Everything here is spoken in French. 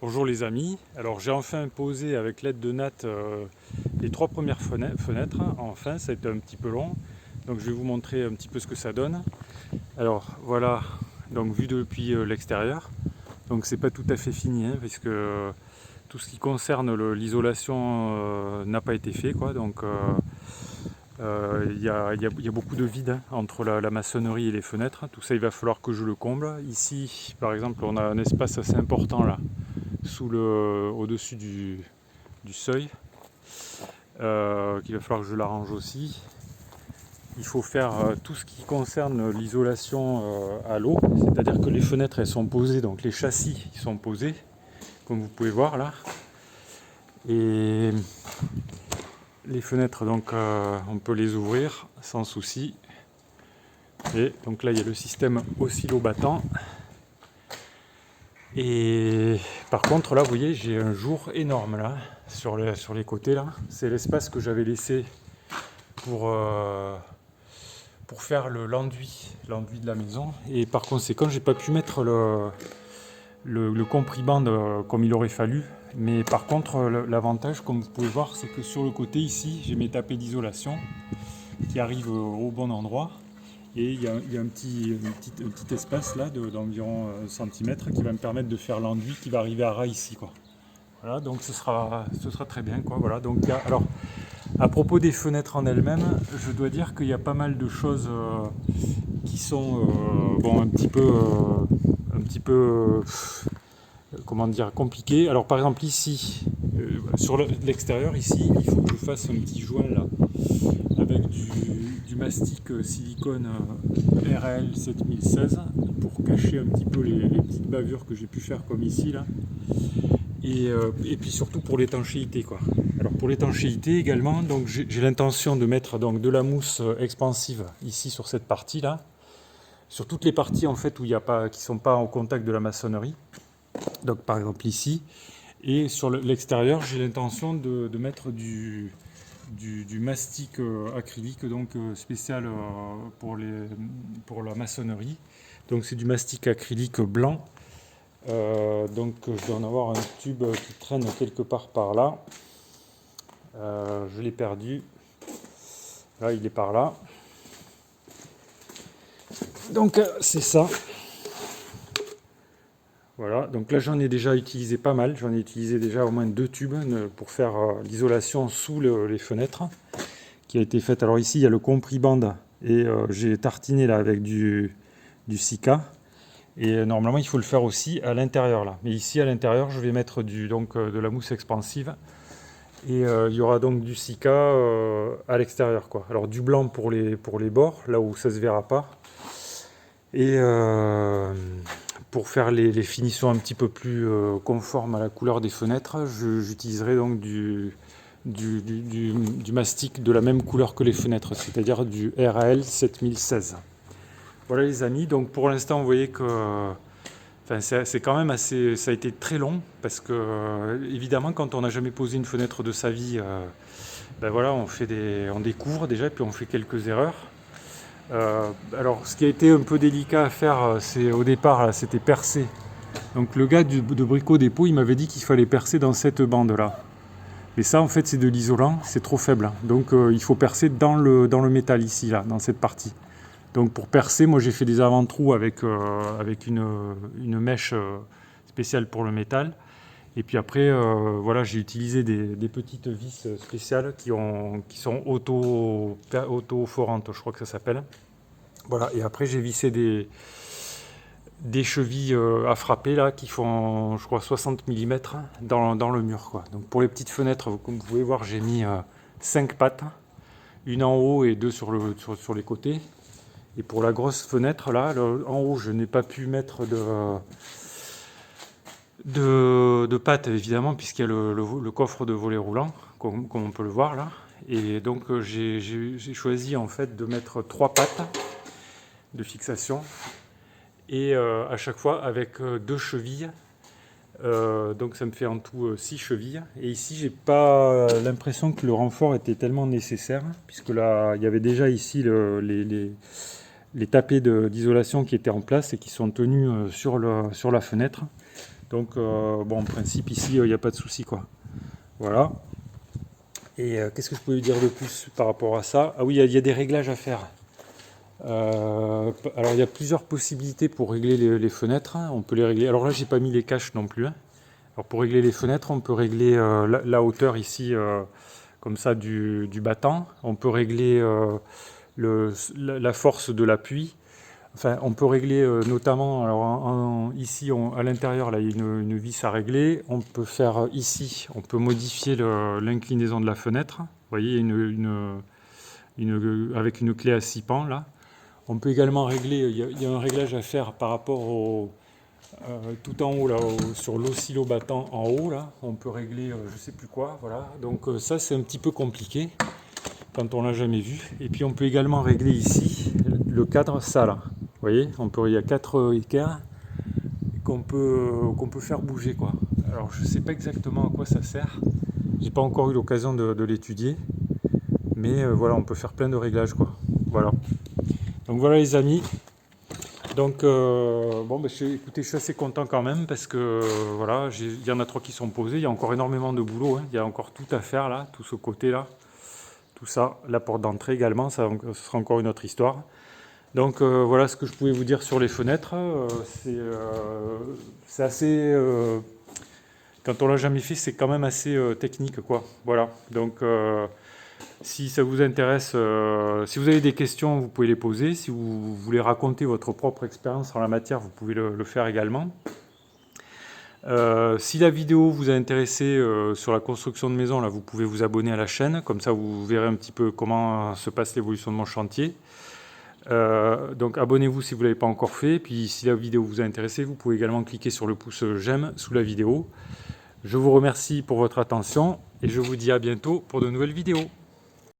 Bonjour les amis, alors j'ai enfin posé avec l'aide de Nat les trois premières fenêtres, enfin ça a été un petit peu long, donc je vais vous montrer un petit peu ce que ça donne. Alors voilà, donc vu depuis l'extérieur, donc c'est pas tout à fait fini puisque tout ce qui concerne l'isolation n'a pas été fait quoi, donc il y a beaucoup de vide entre la maçonnerie et les fenêtres, tout ça il va falloir que je le comble. Ici par exemple on a un espace assez important là, au-dessus du seuil, qu'il va falloir que je l'arrange aussi. Il faut faire tout ce qui concerne l'isolation à l'eau, c'est-à-dire que les fenêtres elles sont posées, donc les châssis ils sont posés, comme vous pouvez voir là. Et les fenêtres donc on peut les ouvrir sans souci. Et donc là il y a le système oscillo-battant. Et par contre là vous voyez j'ai un jour énorme là sur les côtés là. C'est l'espace que j'avais laissé pour faire l'enduit de la maison. Et par conséquent j'ai pas pu mettre le comprimand comme il aurait fallu. Mais par contre l'avantage comme vous pouvez voir c'est que sur le côté ici j'ai mes tapés d'isolation qui arrivent au bon endroit. Et il y a un petit espace là d'environ 1 cm qui va me permettre de faire l'enduit qui va arriver à ras ici quoi. Voilà, donc ce sera très bien quoi. Voilà, donc alors à propos des fenêtres en elles-mêmes, je dois dire qu'il y a pas mal de choses qui sont bon un petit peu comment dire compliquées. Alors par exemple ici sur l'extérieur ici, il faut que je fasse un petit joint là avec du mastic silicone RL 7016 pour cacher un petit peu les petites bavures que j'ai pu faire comme ici là. Et puis surtout pour l'étanchéité quoi. Alors pour l'étanchéité également, donc j'ai l'intention de mettre donc de la mousse expansive ici sur cette partie là, sur toutes les parties en fait où il y a pas, qui sont pas en contact de la maçonnerie. Donc par exemple ici, et sur l'extérieur j'ai l'intention de mettre du mastic acrylique donc spécial pour la maçonnerie. Donc c'est du mastic acrylique blanc. Donc je dois en avoir un tube qui traîne quelque part par là. Je l'ai perdu. Là il est par là. Donc c'est ça. Voilà, donc là j'en ai déjà utilisé pas mal. J'en ai utilisé déjà au moins 2 tubes pour faire l'isolation sous les fenêtres qui a été faite. Alors ici il y a le compriband et j'ai tartiné là avec du Sika. Et normalement, il faut le faire aussi à l'intérieur là. Mais ici, à l'intérieur, je vais mettre de la mousse expansive. Et il y aura donc du Sika à l'extérieur, quoi. Alors du blanc pour les bords, là où ça ne se verra pas. Et pour faire les finitions un petit peu plus conformes à la couleur des fenêtres, j'utiliserai donc du mastic de la même couleur que les fenêtres, c'est-à-dire du RAL 7016. Voilà les amis, donc pour l'instant vous voyez que c'est quand même assez, ça a été très long parce que évidemment quand on n'a jamais posé une fenêtre de sa vie, ben voilà, on découvre déjà et puis on fait quelques erreurs. Alors ce qui a été un peu délicat à faire, c'est au départ là, c'était percer. Donc le gars de Brico Dépôt il m'avait dit qu'il fallait percer dans cette bande là. Mais ça en fait c'est de l'isolant, c'est trop faible. Donc il faut percer dans le métal ici là, dans cette partie. Donc pour percer, moi j'ai fait des avant-trous avec une mèche spéciale pour le métal. Et puis après, voilà, j'ai utilisé des petites vis spéciales qui sont auto-forantes, je crois que ça s'appelle. Voilà, et après j'ai vissé des chevilles à frapper là qui font, je crois, 60 mm dans le mur, quoi. Donc pour les petites fenêtres, comme vous pouvez voir, j'ai mis 5 pattes, une en haut et 2 sur les côtés. Et pour la grosse fenêtre, là, en haut, je n'ai pas pu mettre de pattes, évidemment, puisqu'il y a le coffre de volet roulant, comme on peut le voir là. Et donc, j'ai choisi, en fait, de mettre 3 pattes de fixation. Et à chaque fois, avec 2 chevilles. Donc, ça me fait en tout 6 chevilles. Et ici, j'ai pas l'impression que le renfort était tellement nécessaire, puisque là, il y avait déjà ici les tapés d'isolation qui étaient en place et qui sont tenus sur la fenêtre. Donc bon, en principe ici il n'y a pas de souci quoi. Voilà. Et qu'est-ce que je peux vous dire de plus par rapport à ça? Ah oui, il y a des réglages à faire. Alors il y a plusieurs possibilités pour régler les fenêtres, hein. On peut les régler. Alors là j'ai pas mis les caches non plus, hein. Alors pour régler les fenêtres, on peut régler la hauteur ici, comme ça du battant. On peut régler la force de l'appui. Enfin, on peut régler notamment, alors ici à l'intérieur, là, il y a une vis à régler. On peut faire ici, on peut modifier l'inclinaison de la fenêtre. Vous voyez, avec une clé à 6 pans là. On peut également régler, il y a un réglage à faire par rapport tout en haut, là, sur l'oscillobattant en haut, là. On peut régler je sais plus quoi, voilà. Donc ça, c'est un petit peu compliqué quand on l'a jamais vu. Et puis on peut également régler ici le cadre, ça là. Vous voyez, il y a 4 équerres qu'on peut faire bouger, quoi. Alors je sais pas exactement à quoi ça sert. J'ai pas encore eu l'occasion de l'étudier. Mais voilà, on peut faire plein de réglages, quoi. Voilà. Donc voilà les amis. Donc bon, écoutez, je suis assez content quand même parce que voilà, il y en a 3 qui sont posés. Il y a encore énormément de boulot, hein. Il y a encore tout à faire là, tout ce côté-là. Tout ça, la porte d'entrée également, ce sera encore une autre histoire. Donc voilà ce que je pouvais vous dire sur les fenêtres. C'est assez... quand on l'a jamais fait, c'est quand même assez technique, quoi. Voilà, donc si ça vous intéresse, si vous avez des questions, vous pouvez les poser. Si vous voulez raconter votre propre expérience en la matière, vous pouvez le faire également. Si la vidéo vous a intéressé sur la construction de maison, là, vous pouvez vous abonner à la chaîne, comme ça vous verrez un petit peu comment se passe l'évolution de mon chantier. Donc abonnez-vous si vous ne l'avez pas encore fait, puis si la vidéo vous a intéressé, vous pouvez également cliquer sur le pouce j'aime sous la vidéo. Je vous remercie pour votre attention et je vous dis à bientôt pour de nouvelles vidéos.